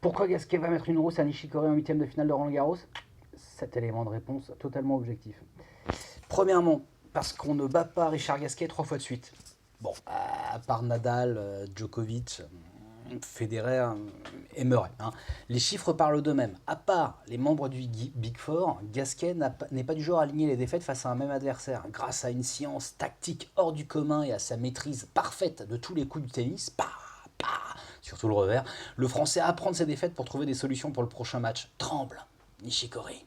Pourquoi Gasquet va mettre une rousse à Nishikori en huitième de finale de Roland-Garros? 7 éléments de réponse totalement objectifs. Premièrement, parce qu'on ne bat pas Richard Gasquet 3 fois de suite. Bon, à part Nadal, Djokovic, Federer et Murray. Hein. Les chiffres parlent d'eux-mêmes. À part les membres du Big Four, Gasquet n'est pas du genre à aligner les défaites face à un même adversaire. Grâce à une science tactique hors du commun et à sa maîtrise parfaite de tous les coups du tennis, surtout le revers, le Français apprend de ses défaites pour trouver des solutions pour le prochain match. Tremble, Nishikori.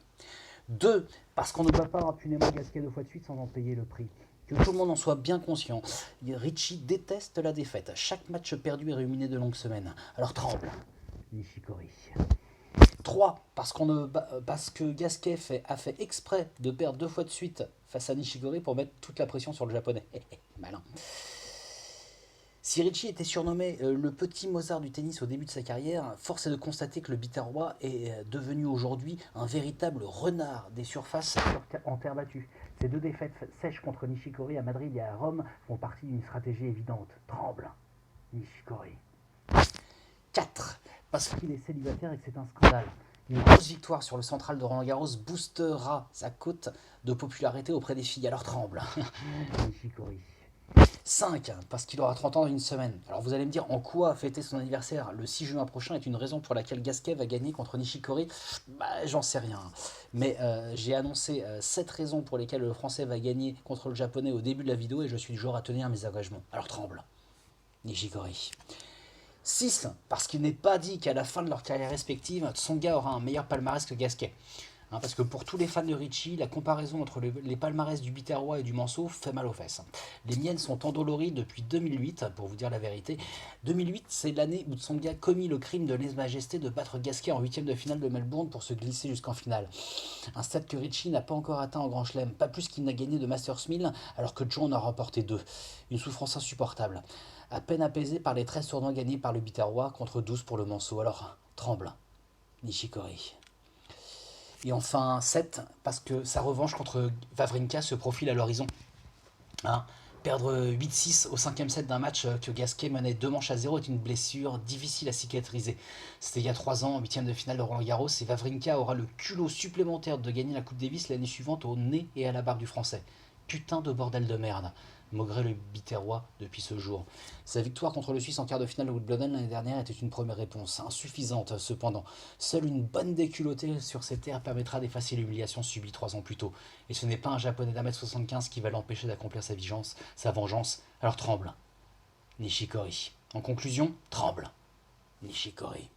2. Parce qu'on ne bat pas impunément Gasquet 2 fois de suite sans en payer le prix. Que tout le monde en soit bien conscient. Richie déteste la défaite. Chaque match perdu est ruminé de longues semaines. Alors tremble, Nishikori. 3. Parce que Gasquet a fait exprès de perdre 2 fois de suite face à Nishikori pour mettre toute la pression sur le japonais. Malin. Si Richie était surnommé le petit Mozart du tennis au début de sa carrière, force est de constater que le Biterrois est devenu aujourd'hui un véritable renard des surfaces en terre battue. Ces 2 défaites sèches contre Nishikori à Madrid et à Rome font partie d'une stratégie évidente. Tremble, Nishikori. 4. Parce qu'il est célibataire et que c'est un scandale. Une grosse victoire sur le central de Roland-Garros boostera sa cote de popularité auprès des filles. Alors tremble, Nishikori. 5. Parce qu'il aura 30 ans dans une semaine. Alors vous allez me dire en quoi fêter son anniversaire le 6 juin prochain est une raison pour laquelle Gasquet va gagner contre Nishikori. J'en sais rien. Mais j'ai annoncé 7 raisons pour lesquelles le Français va gagner contre le Japonais au début de la vidéo et je suis du genre à tenir mes engagements. Alors tremble, Nishikori. 6. Parce qu'il n'est pas dit qu'à la fin de leur carrière respective, Tsonga aura un meilleur palmarès que Gasquet. Hein, parce que pour tous les fans de Richie, la comparaison entre les palmarès du Biterrois et du Manceau fait mal aux fesses. Les miennes sont endolories depuis 2008, pour vous dire la vérité. 2008, c'est l'année où Tsonga commis le crime de lèse-majesté de battre Gasquet en huitième de finale de Melbourne pour se glisser jusqu'en finale. Un stade que Richie n'a pas encore atteint en Grand Chelem, pas plus qu'il n'a gagné de Masters 1000, alors que Joe en a remporté 2. Une souffrance insupportable, à peine apaisée par les 13 tournois gagnés par le Biterrois contre 12 pour le Manceau. Alors, tremble, Nishikori. Et enfin 7, parce que sa revanche contre Wawrinka se profile à l'horizon. Hein, perdre 8-6 au 5e set d'un match que Gasquet menait 2 manches à 0 est une blessure difficile à cicatriser. C'était il y a 3 ans, en 8e de finale de Roland-Garros, et Wawrinka aura le culot supplémentaire de gagner la Coupe Davis l'année suivante au nez et à la barbe du Français. Putain de bordel de merde, maugrait le Biterrois depuis ce jour. Sa victoire contre le Suisse en quart de finale de Wimbledon l'année dernière était une première réponse, insuffisante cependant. Seule une bonne déculottée sur ses terres permettra d'effacer l'humiliation subie 3 ans plus tôt. Et ce n'est pas un japonais d'1m75 qui va l'empêcher d'accomplir sa vengeance. Alors tremble, Nishikori. En conclusion, tremble, Nishikori.